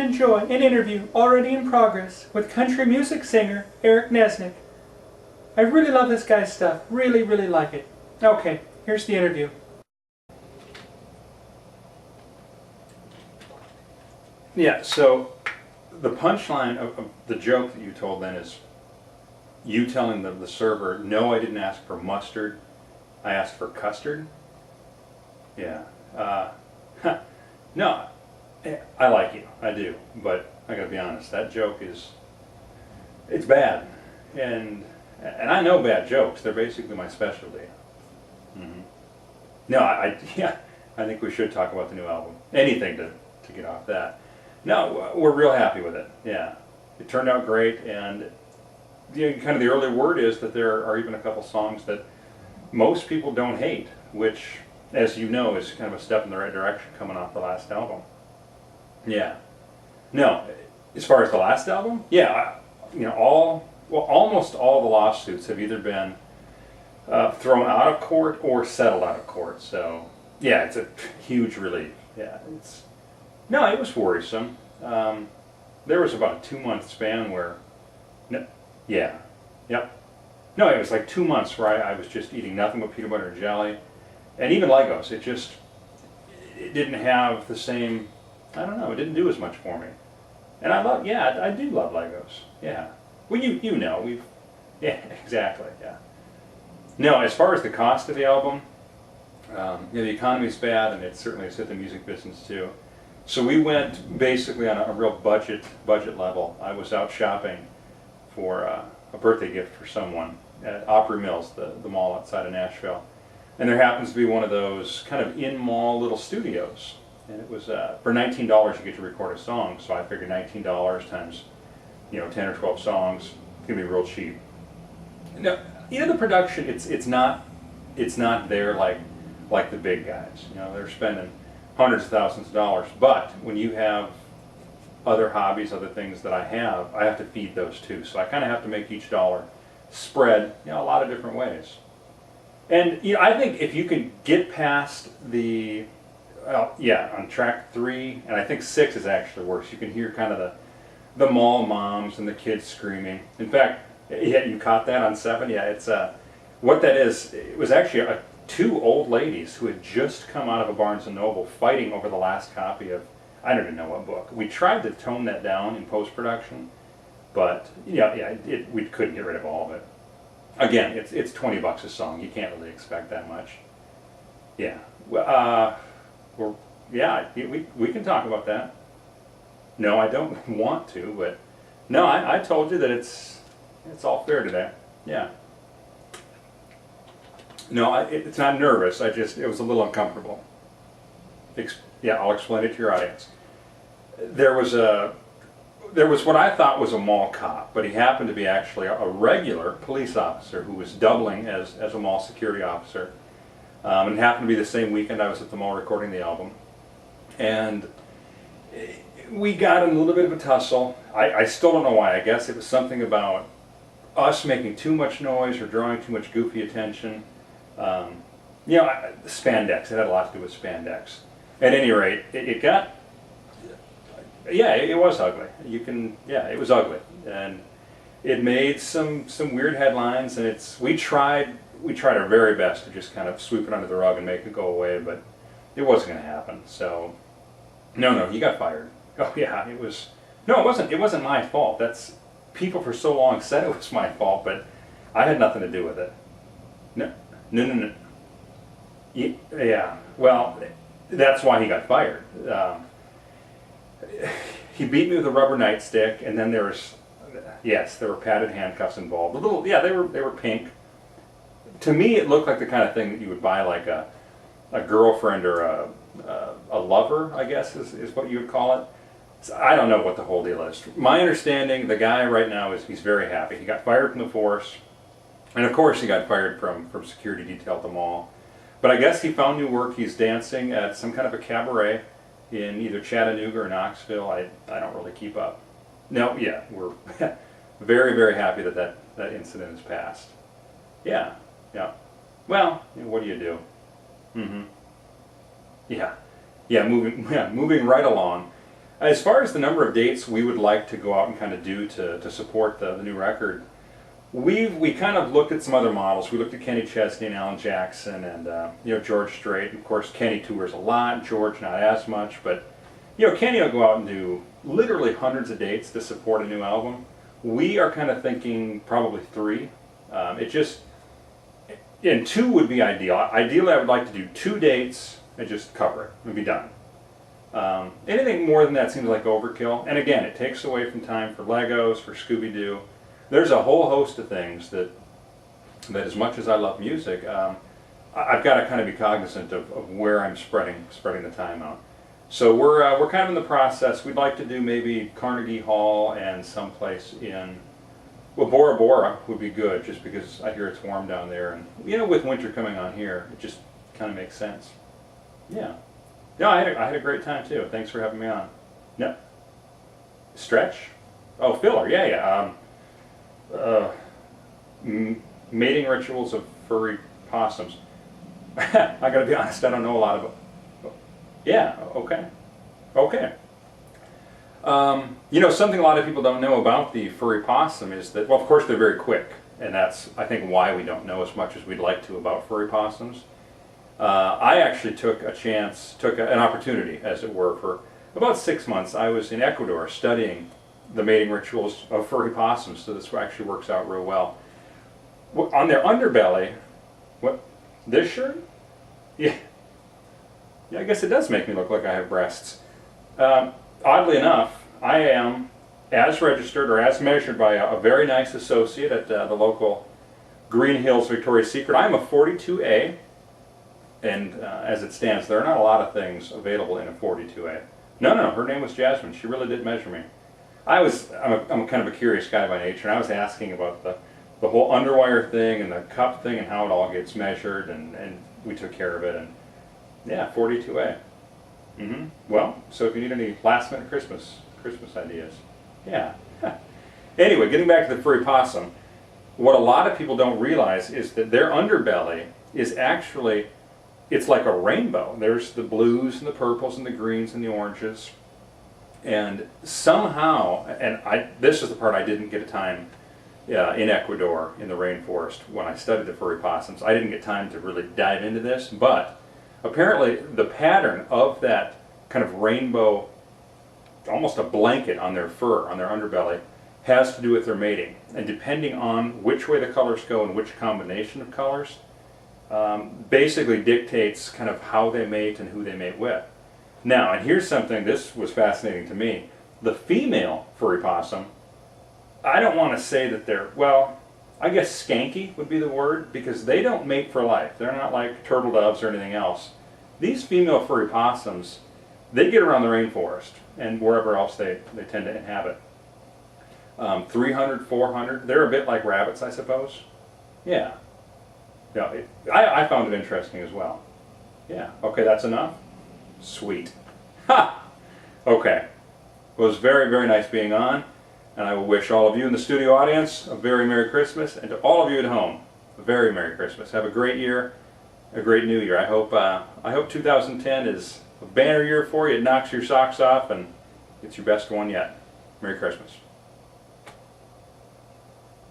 enjoy an interview already in progress with country music singer Eric Neznik. I really love this guy's stuff. Really, really like it. Okay, here's the interview. Yeah, so the punchline of the joke that you told then is you telling the server, no, I didn't ask for mustard, I asked for custard. Yeah. No, I like you, I do, but I gotta be honest, that joke it's bad, and I know bad jokes. They're basically my specialty. Mm-hmm. No, yeah, I think we should talk about the new album. Anything to get off that. No, we're real happy with it. Yeah, it turned out great, and kind of the early word is that there are even a couple songs that most people don't hate, which, as you know, is kind of a step in the right direction coming off the last album. Yeah. No, as far as the last album, yeah, almost all the lawsuits have either been thrown out of court or settled out of court. So, yeah, it's a huge relief. Yeah, it was worrisome. There was about a 2-month span where, it was like 2 months where I was just eating nothing but peanut butter and jelly, and even Legos. It didn't have the same, I don't know, it didn't do as much for me. And I do love Legos. Yeah. Well, you know, yeah, exactly, yeah. No, as far as the cost of the album, the economy's bad, and it certainly has hit the music business too. So we went basically on a real budget level. I was out shopping for a birthday gift for someone at Opry Mills, the mall outside of Nashville. And there happens to be one of those kind of in-mall little studios. And it was, for $19 you get to record a song, so I figured $19 times, 10 or 12 songs, it's gonna be real cheap. Now, the production, it's not there like the big guys. They're spending hundreds of thousands of dollars, but when you have other hobbies, other things that I have to feed those too. So I kind of have to make each dollar spread, a lot of different ways. And I think if you can get past on track 3, and I think 6 is actually worse. You can hear kind of the mall moms and the kids screaming. In fact, you caught that on 7. Yeah, it's what that is. It was actually two old ladies who had just come out of a Barnes & Noble fighting over the last copy of, I don't even know what book. We tried to tone that down in post-production, but we couldn't get rid of all of it. Again, it's $20 a song. You can't really expect that much. Yeah. We can talk about that. No, I don't want to, but no, I told you that it's all fair today. Yeah. No, it's not nervous. It was a little uncomfortable. I'll explain it to your audience. There was what I thought was a mall cop, but he happened to be actually a regular police officer who was doubling as a mall security officer. And it happened to be the same weekend I was at the mall recording the album. And we got in a little bit of a tussle. I still don't know why. I guess it was something about us making too much noise or drawing too much goofy attention. Spandex. It had a lot to do with spandex. At any rate, it was ugly. It was ugly, and it made some weird headlines. And we tried our very best to just kind of sweep it under the rug and make it go away, but it wasn't going to happen. So, no, you got fired. Oh yeah, it was. No, it wasn't my fault. People for so long said it was my fault, but I had nothing to do with it. No. Yeah, well, that's why he got fired. He beat me with a rubber nightstick, and then there were padded handcuffs involved. They were pink. To me, it looked like the kind of thing that you would buy like a girlfriend or a lover, I guess is what you would call it. So I don't know what the whole deal is. My understanding, the guy right now he's very happy. He got fired from the force. And of course he got fired from security detail at the mall. But I guess he found new work. He's dancing at some kind of a cabaret in either Chattanooga or Knoxville. I don't really keep up. No, yeah, we're very, very happy that incident has passed. Yeah. Well, what do you do? Mm-hmm. Yeah, moving right along. As far as the number of dates we would like to go out and kind of do to support the new record, we kind of looked at some other models. We looked at Kenny Chesney and Alan Jackson and George Strait. Of course, Kenny tours a lot, George not as much, but Kenny will go out and do literally hundreds of dates to support a new album. We are kind of thinking probably 3. And 2 would be ideal. Ideally, I would like to do 2 dates and just cover it and be done. Anything more than that seems like overkill. And again, it takes away from time for Legos, for Scooby-Doo. There's a whole host of things that as much as I love music, I've got to kind of be cognizant of where I'm spreading the time out. So we're kind of in the process. We'd like to do maybe Carnegie Hall and someplace in, well, Bora Bora would be good, just because I hear it's warm down there, and with winter coming on here, it just kind of makes sense. Yeah. No, I had a great time too. Thanks for having me on. No. Stretch? Oh, filler. Yeah. Mating rituals of furry possums. I gotta be honest, I don't know a lot about. Yeah, okay. Something a lot of people don't know about the furry possum is that, well, of course they're very quick, and that's, I think, why we don't know as much as we'd like to about furry possums. I actually took an opportunity, as it were, for about 6 months. I was in Ecuador studying the mating rituals of furry possums, so this actually works out real well. On their underbelly, this shirt? Yeah, I guess it does make me look like I have breasts. Oddly enough, I am as registered or as measured by a very nice associate at the local Green Hills Victoria's Secret. I'm a 42A, and as it stands, there are not a lot of things available in a 42A. No, her name was Jasmine. She really did measure me. I'm kind of a curious guy by nature, and I was asking about the whole underwire thing and the cup thing and how it all gets measured, and we took care of it, and yeah, 42A. Well, so if you need any last minute Christmas ideas, yeah. Anyway, getting back to the furry possum, what a lot of people don't realize is that their underbelly is actually, it's like a rainbow. There's the blues and the purples and the greens and the oranges, and somehow, this is the part I didn't get a time in Ecuador in the rainforest when I studied the furry possums. I didn't get time to really dive into this, but apparently the pattern of that kind of rainbow, almost a blanket on their fur, on their underbelly, has to do with their mating. And depending on which way the colors go and which combination of colors, basically dictates kind of how they mate and who they mate with. Now, and here's something, this was fascinating to me. The female furry possum, I don't want to say that they're, well, I guess skanky would be the word, because they don't mate for life. They're not like turtle doves or anything else. These female furry possums, they get around the rainforest and wherever else they tend to inhabit. 300, 400, they're a bit like rabbits, I suppose. Yeah. I found it interesting as well. Yeah, okay, that's enough? Sweet. Ha! Okay. Well, it was very, very nice being on. And I will wish all of you in the studio audience a very Merry Christmas, and to all of you at home, a very Merry Christmas. Have a great year, a great new year. I hope 2010 is a banner year for you. It knocks your socks off, and it's your best one yet. Merry Christmas.